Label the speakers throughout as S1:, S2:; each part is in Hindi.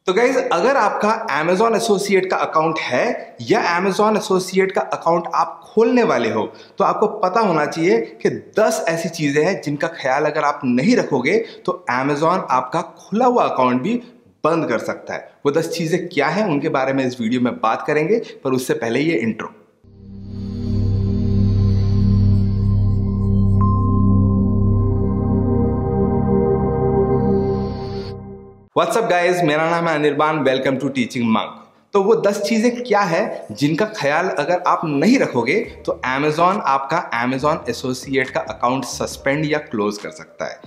S1: तो गाइज, अगर आपका Amazon एसोसिएट का अकाउंट है या Amazon एसोसिएट का अकाउंट आप खोलने वाले हो, तो आपको पता होना चाहिए कि 10 ऐसी चीजें हैं जिनका ख्याल अगर आप नहीं रखोगे तो Amazon आपका खुला हुआ अकाउंट भी बंद कर सकता है। वो 10 चीजें क्या हैं उनके बारे में इस वीडियो में बात करेंगे, पर उससे पहले ये इंट्रो। व्हाट्स अप गाइस, मेरा नाम है Anirban. Welcome to Teaching Monk. तो वो 10 चीजें क्या है जिनका ख्याल अगर आप नहीं रखोगे तो Amazon आपका Amazon एसोसिएट का अकाउंट सस्पेंड या क्लोज कर सकता है।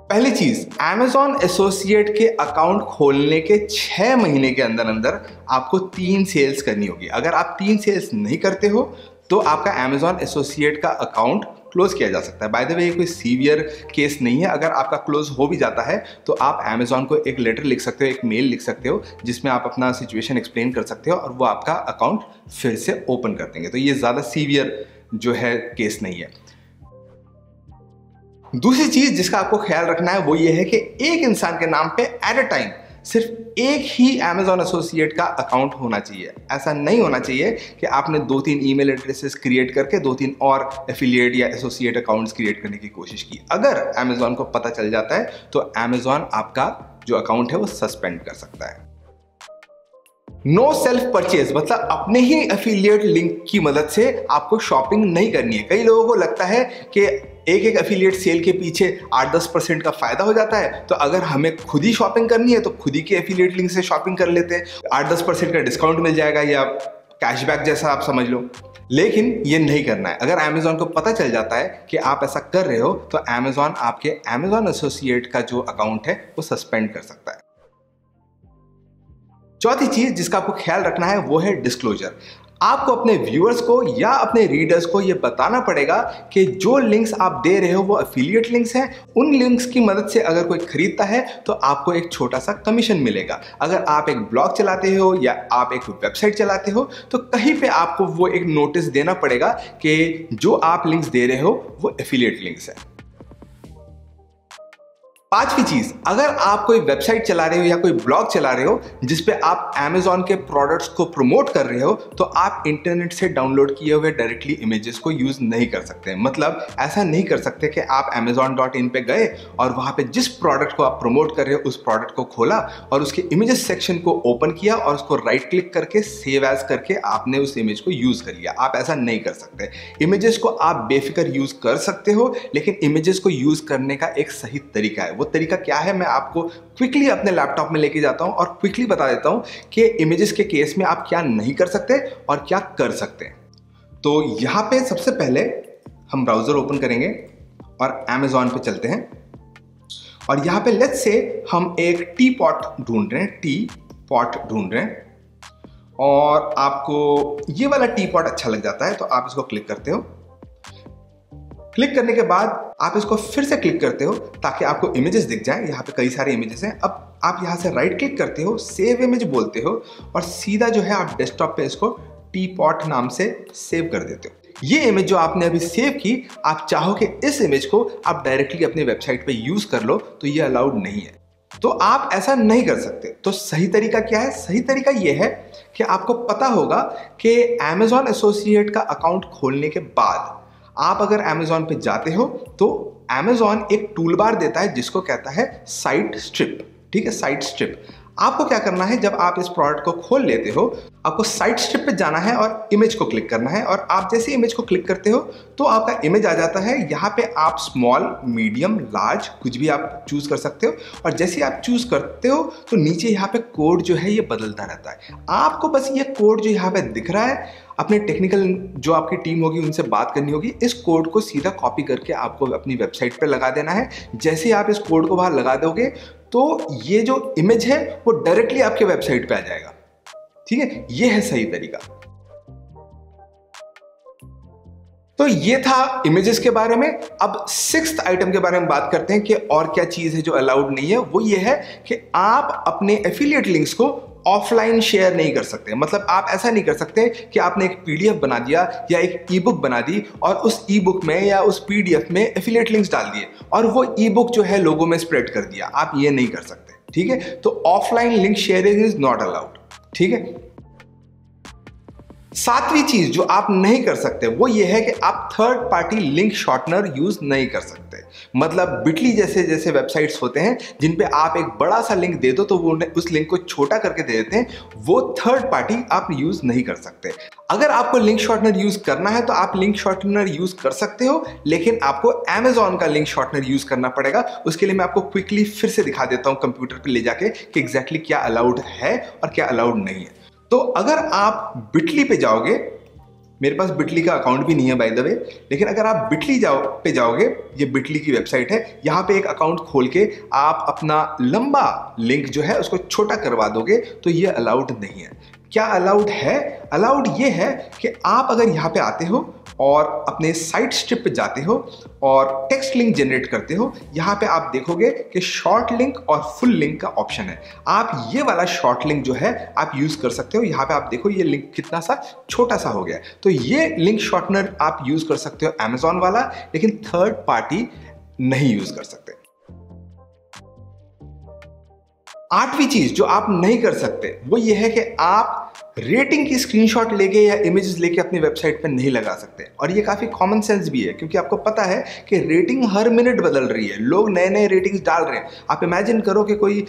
S1: पहली चीज, Amazon एसोसिएट के अकाउंट खोलने के 6 महीने के अंदर अंदर आपको 3 सेल्स करनी होगी। अगर आप 3 सेल्स नहीं करते हो तो आपका Amazon एसोसिएट का अकाउंट क्लोज किया जा सकता है। बाय द वे, ये कोई सीवियर केस नहीं है। अगर आपका क्लोज हो भी जाता है तो आप Amazon को एक लेटर लिख सकते हो, एक मेल लिख सकते हो, जिसमें आप अपना सिचुएशन एक्सप्लेन कर सकते हो और वो आपका अकाउंट फिर से ओपन कर देंगे। तो ये ज्यादा सीवियर जो है केस नहीं है। दूसरी चीज जिसका आपको ख्याल रखना है वो ये है कि एक इंसान के नाम पे एट अ टाइम सिर्फ एक ही Amazon एसोसिएट का अकाउंट होना चाहिए। ऐसा नहीं होना चाहिए कि आपने 2-3 ईमेल एड्रेसेस क्रिएट करके 2-3 और एफिलिएट या एसोसिएट अकाउंट्स क्रिएट करने की कोशिश की। अगर Amazon को पता चल जाता है तो Amazon आपका जो अकाउंट है वो सस्पेंड कर सकता है। नो सेल्फ परचेज, मतलब अपने ही एफिलिएट लिंक की मदद से आपको शॉपिंग नहीं करनी है। कई लोगों को लगता है कि एक एफिलिएट सेल के पीछे 8-10% का फायदा हो जाता है, तो अगर हमें खुद ही शॉपिंग करनी है तो खुद ही के एफिलिएट लिंक से शॉपिंग कर लेते हैं, 8-10% का डिस्काउंट मिल जाएगा या कैशबैक जैसा आप समझ लो। लेकिन ये नहीं करना है। अगर Amazon को पता चल जाता है कि आप ऐसा कर रहे हो तो Amazon आपके Amazon एसोसिएट का जो अकाउंट है वो सस्पेंड कर सकता है। चौथी चीज जिसका आपको ख्याल रखना है वो है डिस्क्लोजर। आपको अपने व्यूअर्स को या अपने रीडर्स को यह बताना पड़ेगा कि जो लिंक्स आप दे रहे हो वो एफिलिएट लिंक्स हैं। उन लिंक्स की मदद से अगर कोई खरीदता है तो आपको एक छोटा सा कमीशन मिलेगा। अगर आप एक ब्लॉग चलाते हो या आप एक वेबसाइट चलाते हो तो कहीं पे आपको वो एक नोटिस देना पड़ेगा कि जो आप लिंक्स दे रहे हो वो एफिलिएट लिंक्स है। पांचवी चीज, अगर आप कोई वेबसाइट चला रहे हो या कोई ब्लॉग चला रहे हो जिसपे आप Amazon के प्रोडक्ट्स को प्रमोट कर रहे हो तो आप इंटरनेट से डाउनलोड किए हुए डायरेक्टली इमेजेस को यूज नहीं कर सकते। मतलब ऐसा नहीं कर सकते कि आप amazon.in पे गए और वहां पे जिस प्रोडक्ट को आप प्रमोट कर रहे हो उस प्रोडक्ट को खोला और उसके इमेजेस सेक्शन को ओपन किया और उसको राइट क्लिक करके सेव एज करके आपने उस इमेज को यूज कर लिया। आप ऐसा नहीं कर सकते। इमेजेस को आप बेफिक्र यूज कर सकते हो, लेकिन इमेजेस को यूज करने का एक सही तरीका है। वो तरीका क्या है मैं आपको क्विकली अपने लैपटॉप में लेके जाता हूं और क्विकली बता देता हूं कि इमेजेस के केस में आप क्या नहीं कर सकते और क्या कर सकते हैं। तो यहां पे सबसे पहले हम ब्राउजर ओपन करेंगे और Amazon पे चलते हैं और यहां पे लेट्स से हम एक टी पॉट ढूंढ रहे हैं और आपको ये वाला टी पॉट अच्छा लग जाता है तो आप इसको क्लिक करते हो। क्लिक करने के बाद आप इसको फिर से क्लिक करते हो ताकि आपको इमेजेस दिख जाएं। यहाँ पे कई सारे इमेजेस हैं। अब आप यहाँ से राइट क्लिक करते हो, सेव इमेज बोलते हो और सीधा जो है आप डेस्कटॉप पे इसको टी पॉट नाम से सेव कर देते हो। ये इमेज जो आपने अभी सेव की, आप चाहो कि इस इमेज को आप डायरेक्टली अपनी वेबसाइट पे यूज कर लो तो ये अलाउड नहीं है, तो आप ऐसा नहीं कर सकते। तो सही तरीका क्या है? सही तरीका ये है कि आपको पता होगा कि Amazon एसोसिएट का अकाउंट खोलने के बाद आप अगर Amazon पे जाते हो तो Amazon एक टूल बार देता है जिसको कहता है साइट स्ट्रिप। ठीक है, साइट स्ट्रिप। आपको क्या करना है, जब आप इस प्रोडक्ट को खोल लेते हो आपको साइट स्ट्रिप पे जाना है और इमेज को क्लिक करना है और आप जैसे इमेज को क्लिक करते हो तो आपका इमेज आ जाता है। यहाँ पे आप स्मॉल, मीडियम, लार्ज कुछ भी आप चूज कर सकते हो और जैसे आप चूज करते हो तो नीचे यहाँ पे कोड जो है ये बदलता रहता है। आपको बस ये कोड जो यहाँ पे दिख रहा है, अपने टेक्निकल जो आपकी टीम होगी उनसे बात करनी होगी। इस कोड को सीधा कॉपी करके आपको अपनी वेबसाइट पे लगा देना है। जैसे आप इस कोड को वहां लगा दोगे तो ये जो इमेज है वो डायरेक्टली आपके वेबसाइट पे आ जाएगा। ठीक है, ये है सही तरीका। तो ये था इमेजेस के बारे में। अब 6th आइटम के बारे में बात करते हैं कि और क्या चीज है जो अलाउड नहीं है। वो ये है कि आप अपने एफिलिएट लिंक्स को ऑफलाइन शेयर नहीं कर सकते। मतलब आप ऐसा नहीं कर सकते कि आपने एक पीडीएफ बना दिया या एक ई बुक बना दी और उस ई बुक में या उस पीडीएफ में एफिलिएट लिंक्स डाल दिए और वो ई बुक जो है लोगों में स्प्रेड कर दिया। आप ये नहीं कर सकते। ठीक है, तो offline link sharing is not allowed. ठीक है, सातवीं चीज जो आप नहीं कर सकते वो ये है कि आप third party link shortener use नहीं कर सकते। मतलब बिटली जैसे जैसे वेबसाइट्स होते हैं जिन पे आप एक बड़ा सा लिंक दे दो तो वो उस लिंक को छोटा करके दे देते हैं, वो थर्ड पार्टी आप यूज नहीं कर सकते। अगर आपको लिंक शॉर्टनर यूज करना है तो आप लिंक शॉर्टनर यूज कर सकते हो, लेकिन आपको Amazon का लिंक शॉर्टनर यूज करना पड़ेगा। उसके लिए मैं आपको क्विकली फिर से दिखा देता हूं कंप्यूटर पे ले जाके कि एग्जैक्टली क्या अलाउड है और क्या अलाउड नहीं है। तो अगर आप बिटली पे जाओगे, मेरे पास बिटली का अकाउंट भी नहीं है बाय द वे, लेकिन अगर आप बिटली पे जाओगे, ये बिटली की वेबसाइट है, यहाँ पे एक अकाउंट खोल के आप अपना लंबा लिंक जो है उसको छोटा करवा दोगे तो ये अलाउड नहीं है। क्या अलाउड है? अलाउड ये है कि आप अगर यहाँ पे आते हो और अपने साइट स्ट्रिप पे जाते हो और टेक्स्ट लिंक जनरेट करते हो, यहाँ पे आप देखोगे कि शॉर्ट लिंक और फुल लिंक का ऑप्शन है। आप ये वाला शॉर्ट लिंक जो है आप यूज कर सकते हो। यहाँ पे आप देखो ये लिंक कितना सा छोटा सा हो गया है। तो ये लिंक शॉर्टनर आप यूज कर सकते हो Amazon वाला, लेकिन थर्ड पार्टी नहीं यूज कर सकते। आठवीं चीज जो आप नहीं कर सकते वो ये है कि आप रेटिंग की स्क्रीनशॉट लेके या इमेजेस लेके अपनी वेबसाइट पे नहीं लगा सकते। और ये काफी कॉमन सेंस भी है, क्योंकि आपको पता है कि रेटिंग हर मिनट बदल रही है, लोग नए नए रेटिंग्स डाल रहे हैं। आप इमेजिन करो कि कोई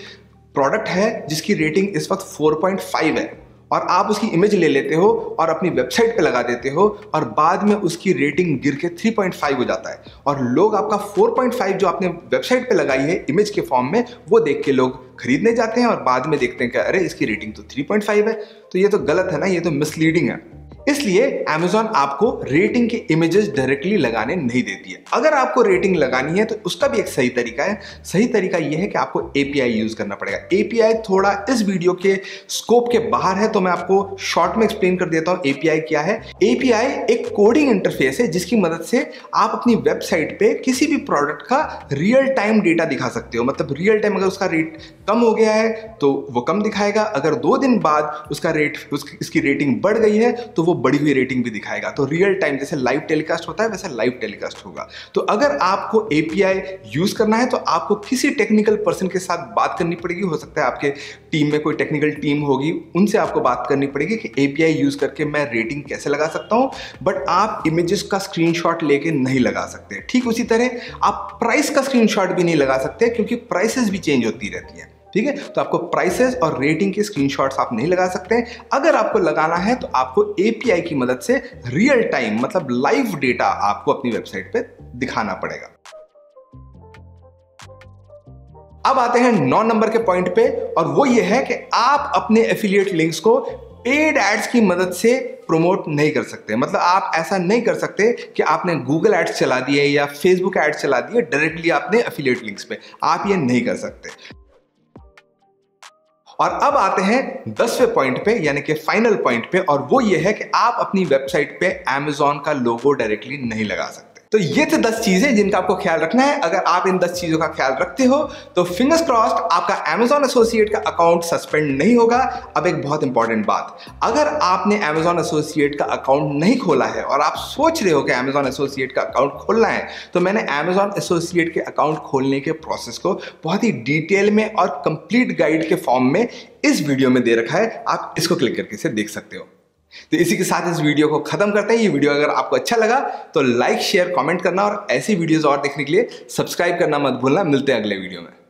S1: प्रोडक्ट है जिसकी रेटिंग इस वक्त 4.5 है और आप उसकी इमेज ले लेते हो और अपनी वेबसाइट पे लगा देते हो और बाद में उसकी रेटिंग गिर के 3.5 हो जाता है, और लोग आपका 4.5 जो आपने वेबसाइट पे लगाई है इमेज के फॉर्म में, वो देख के लोग खरीदने जाते हैं और बाद में देखते हैं कि अरे इसकी रेटिंग तो 3.5 है। तो ये तो गलत है ना, ये तो मिसलीडिंग है। इसलिए Amazon आपको रेटिंग के इमेजेस डायरेक्टली लगाने नहीं देती है। अगर आपको रेटिंग लगानी है तो उसका भी एक सही तरीका है। सही तरीका यह है कि आपको API यूज करना पड़ेगा। API थोड़ा इस वीडियो के स्कोप के बाहर है, तो मैं आपको शॉर्ट में एक्सप्लेन कर देता हूं API क्या है। API एक कोडिंग इंटरफेस है जिसकी मदद से आप अपनी वेबसाइट पे किसी भी प्रोडक्ट का रियल टाइम डेटा दिखा सकते हो। मतलब रियल टाइम अगर उसका रेट कम हो गया है तो वो कम दिखाएगा, अगर 2 दिन बाद इसकी रेटिंग बढ़ गई है तो वो बढ़ी हुई रेटिंग भी दिखाएगा। तो रियल टाइम जैसे लाइव टेलीकास्ट होता है वैसे लाइव टेलीकास्ट होगा। तो अगर आपको API यूज करना है तो आपको किसी टेक्निकल पर्सन के साथ बात करनी पड़ेगी। हो सकता है आपके टीम में कोई टेक्निकल टीम होगी, उनसे आपको बात करनी पड़ेगी कि API यूज करके मैं रेटिंग कैसे लगा सकता हूं, बट आप इमेजेस का स्क्रीनशॉट लेके नहीं लगा सकते। ठीक उसी तरह आप प्राइस का स्क्रीनशॉट भी नहीं लगा सकते, क्योंकि प्राइसेस भी चेंज होती रहती हैं। ठीक है, तो आपको प्राइसेस और रेटिंग के स्क्रीनशॉट्स आप नहीं लगा सकते। अगर आपको लगाना है तो आपको API की मदद से रियल टाइम मतलब लाइव डेटा आपको अपनी वेबसाइट पे दिखाना पड़ेगा। अब आते हैं 9 नंबर के पॉइंट पे, और वो ये है कि आप अपने एफिलिएट लिंक्स को पेड एड्स की मदद से प्रमोट नहीं कर सकते। मतलब आप ऐसा नहीं कर सकते कि आपने गूगल एड्स चला दिए या फेसबुक एड्स चला दिए डायरेक्टली आपने एफिलिएट लिंक्स पे, आप ये नहीं कर सकते। और अब आते हैं 10वें पॉइंट पे, यानी कि फाइनल पॉइंट पे, और वो ये है कि आप अपनी वेबसाइट पे Amazon का लोगो डायरेक्टली नहीं लगा सकते। तो ये थे 10 चीजें जिनका आपको ख्याल रखना है। अगर आप इन 10 चीजों का ख्याल रखते हो तो फिंगर्स क्रॉस्ड आपका Amazon एसोसिएट का अकाउंट सस्पेंड नहीं होगा। अब एक बहुत इंपॉर्टेंट बात, अगर आपने Amazon एसोसिएट का अकाउंट नहीं खोला है और आप सोच रहे हो कि Amazon एसोसिएट का अकाउंट खोलना है, तो मैंने Amazon एसोसिएट के अकाउंट खोलने के प्रोसेस को बहुत ही डिटेल में और कंप्लीट गाइड के फॉर्म में इस वीडियो में दे रखा है। आप इसको क्लिक करके इसे देख सकते हो। तो इसी के साथ इस वीडियो को खत्म करते हैं। ये वीडियो अगर आपको अच्छा लगा तो लाइक शेयर कमेंट करना, और ऐसी वीडियोस और देखने के लिए सब्सक्राइब करना मत भूलना। मिलते हैं अगले वीडियो में।